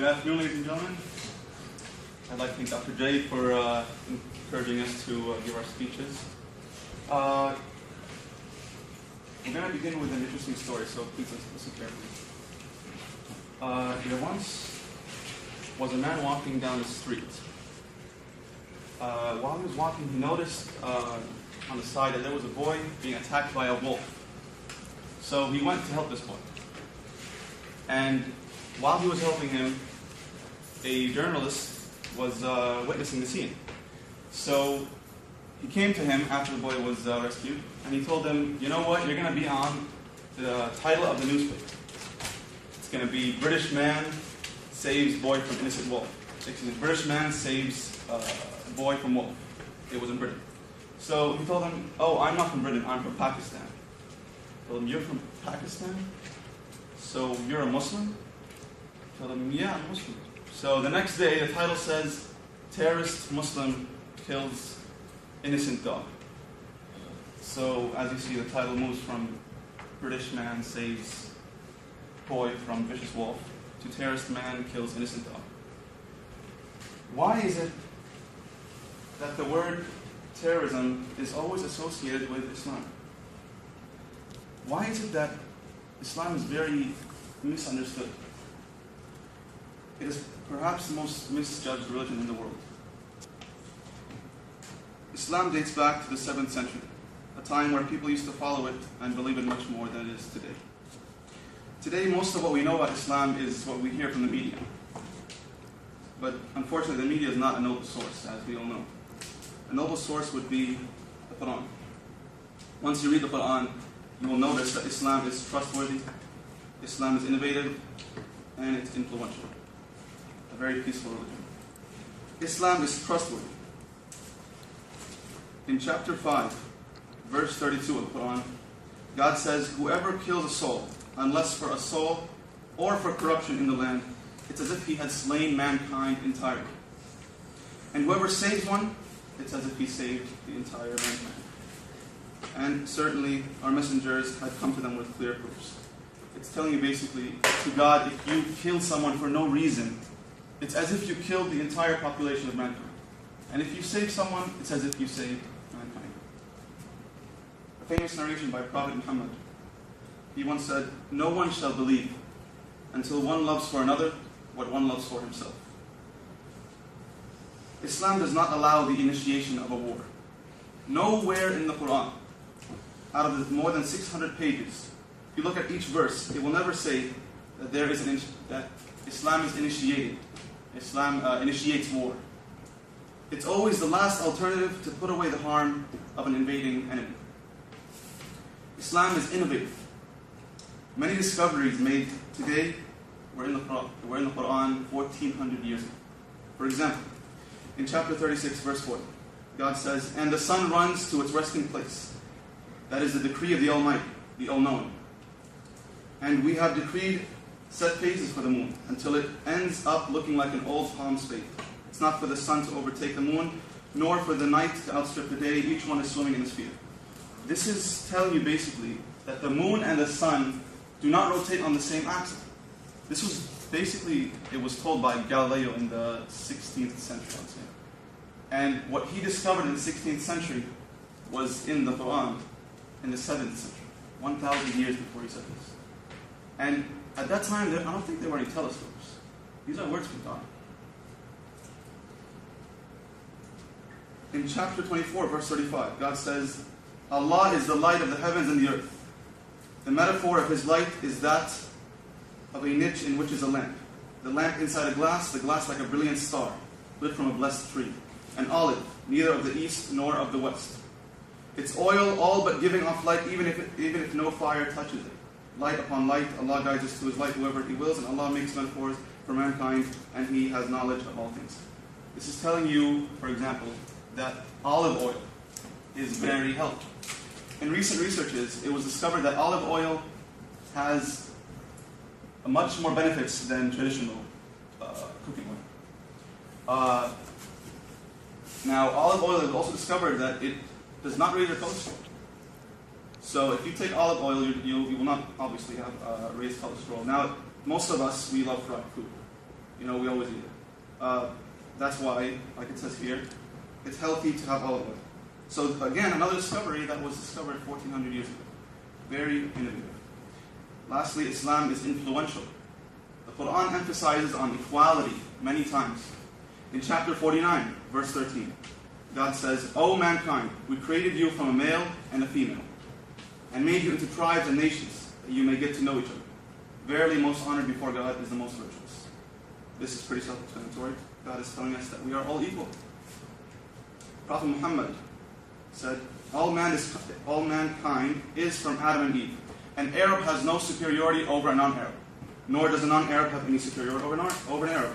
Good afternoon, ladies and gentlemen. I'd like to thank Dr. J for encouraging us to give our speeches. We're going to begin with an interesting story, so please listen carefully. There once was a man walking down the street. While he was walking, he noticed on the side that there was a boy being attacked by a wolf. So he went to help this boy. And while he was helping him, a journalist was witnessing the scene. So he came to him after the boy was rescued, and he told him, you know what, you're going to be on the title of the newspaper. It's going to be British man saves boy from innocent wolf. Excuse me, British man saves boy from wolf. It was in Britain. So he told him, oh, I'm not from Britain, I'm from Pakistan. He told him, you're from Pakistan? So you're a Muslim? He told him, yeah, I'm Muslim. So the next day, the title says, terrorist Muslim kills innocent dog. So as you see, the title moves from British man saves boy from vicious wolf to terrorist man kills innocent dog. Why is it that the word terrorism is always associated with Islam? Why is it that Islam is very misunderstood? It is perhaps the most misjudged religion in the world. Islam dates back to the 7th century, a time where people used to follow it and believe it much more than it is today. Today, most of what we know about Islam is what we hear from the media. But unfortunately, the media is not a noble source, as we all know. A noble source would be the Quran. Once you read the Quran, you will notice that Islam is trustworthy, Islam is innovative, and it's influential. A very peaceful religion. Islam is trustworthy. In chapter 5, verse 32 of the Quran, God says, whoever kills a soul, unless for a soul or for corruption in the land, it's as if he had slain mankind entirely. And whoever saves one, it's as if he saved the entire mankind. And certainly, our messengers have come to them with clear proofs. It's telling you basically, to God, if you kill someone for no reason, it's as if you killed the entire population of mankind. And if you save someone, it's as if you saved mankind. A famous narration by Prophet Muhammad. He once said, no one shall believe until one loves for another what one loves for himself. Islam does not allow the initiation of a war. Nowhere in the Quran, out of the more than 600 pages, if you look at each verse, it will never say that that Islam is initiating. Islam initiates war. It's always the last alternative to put away the harm of an invading enemy. Islam is innovative. Many discoveries made today were in the Quran 1400 years ago. For example, in chapter 36, verse 4, God says, and the sun runs to its resting place. That is the decree of the Almighty, the All-Knowing. And we have decreed set phases for the moon until it ends up looking like an old palm spade. It's not for the sun to overtake the moon, nor for the night to outstrip the day. Each one is swimming in its field. This is telling you basically that the moon and the sun do not rotate on the same axis. This was basically, it was told by Galileo in the 16th century, I'd say. And what he discovered in the 16th century was in the Quran in the 7th century, 1,000 years before he said this. And at that time, I don't think there were any telescopes. These are words from God. In chapter 24, verse 35, God says, Allah is the light of the heavens and the earth. The metaphor of His light is that of a niche in which is a lamp. The lamp inside a glass, the glass like a brilliant star, lit from a blessed tree. An olive, neither of the east nor of the west. Its oil all but giving off light, even if no fire touches it. Light upon light, Allah guides us to His light whoever He wills, and Allah makes metaphors for mankind, and He has knowledge of all things. This is telling you, for example, that olive oil is very healthy. In recent researches, it was discovered that olive oil has much more benefits than traditional cooking oil. Now, olive oil is also discovered that it does not raise your cholesterol. So if you take olive oil, you will not obviously have raised cholesterol. Now, most of us, we love fried food. We always eat it. That's why, like it says here, it's healthy to have olive oil. So again, another discovery that was discovered 1400 years ago. Very innovative. Lastly, Islam is influential. The Quran emphasizes on equality many times. In chapter 49, verse 13, God says, O mankind, we created you from a male and a female, and made you into tribes and nations, that you may get to know each other. Verily, most honored before God is the most virtuous. This is pretty self-explanatory. God is telling us that we are all equal. Prophet Muhammad said, all mankind is from Adam and Eve. An Arab has no superiority over a non-Arab, nor does a non-Arab have any superiority over an Arab.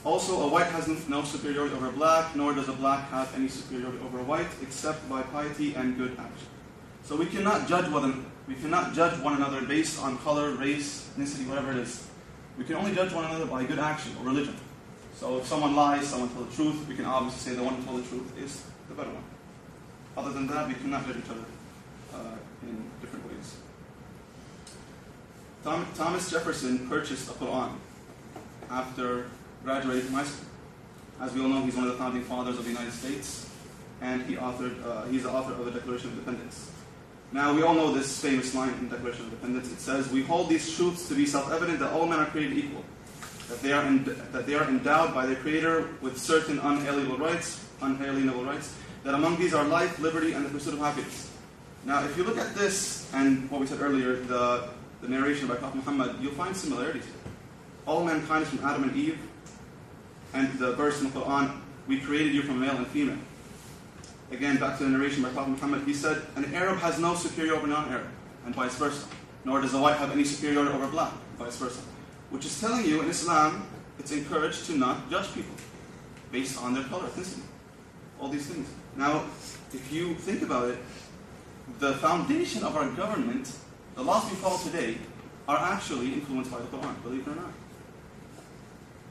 Also, a white has no superiority over a black, nor does a black have any superiority over a white, except by piety and good action. So we cannot judge one another based on color, race, ethnicity, whatever it is. We can only judge one another by good action or religion. So if someone lies, someone tells the truth, we can obviously say the one who told the truth is the better one. Other than that, we cannot judge each other in different ways. Thomas Jefferson purchased a Quran after graduating from high school. As we all know, he's one of the founding fathers of the United States, and he's the author of the Declaration of Independence. Now, we all know this famous line in the Declaration of Independence. It says, we hold these truths to be self-evident that all men are created equal, that they are endowed by their Creator with certain unalienable rights, that among these are life, liberty, and the pursuit of happiness. Now, if you look at this and what we said earlier, the narration by Prophet Muhammad, you'll find similarities here. All mankind is from Adam and Eve, and the verse in the Quran, we created you from male and female. Again, back to the narration by Prophet Muhammad, he said, an Arab has no superiority over non-Arab, and vice versa. Nor does a white have any superiority over black, and vice versa. Which is telling you, in Islam, it's encouraged to not judge people based on their color, ethnicity, all these things. Now, if you think about it, the foundation of our government, the laws we follow today, are actually influenced by the Quran, believe it or not.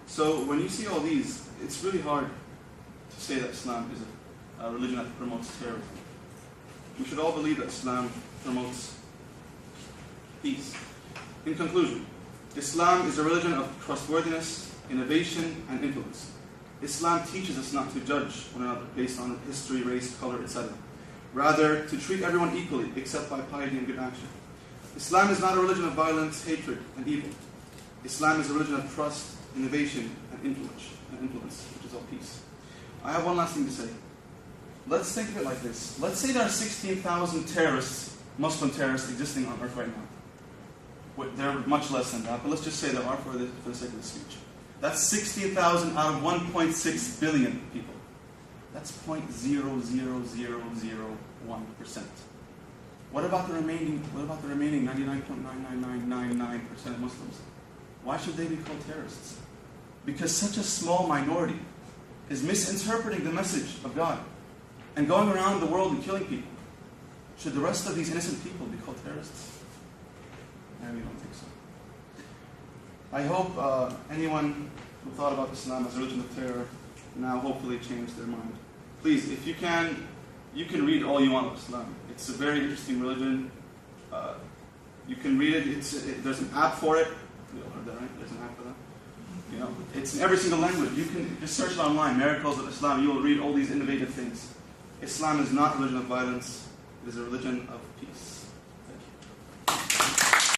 So when you see all these, it's really hard to say that Islam is a religion that promotes terrorism. We should all believe that Islam promotes peace. In conclusion, Islam is a religion of trustworthiness, innovation, and influence. Islam teaches us not to judge one another based on history, race, color, etc. Rather, to treat everyone equally, except by piety and good action. Islam is not a religion of violence, hatred, and evil. Islam is a religion of trust, innovation, and influence, which is all peace. I have one last thing to say. Let's think of it like this. Let's say there are 16,000 terrorists, Muslim terrorists, existing on earth right now. There are much less than that, but let's just say there are for the sake of the speech. That's 16,000 out of 1.6 billion people. That's 0.00001%. What about the remaining 99.99999% of Muslims? Why should they be called terrorists? Because such a small minority is misinterpreting the message of God and going around the world and killing people. Should the rest of these innocent people be called terrorists? No, we don't think so. I hope anyone who thought about Islam as a religion of terror now hopefully changed their mind. Please, if you can read all you want of Islam. It's a very interesting religion. You can read it. There's an app for it. You all heard that, right? There's an app for that. It's in every single language. You can just search it online, Miracles of Islam. You will read all these innovative things. Islam is not a religion of violence. It is a religion of peace.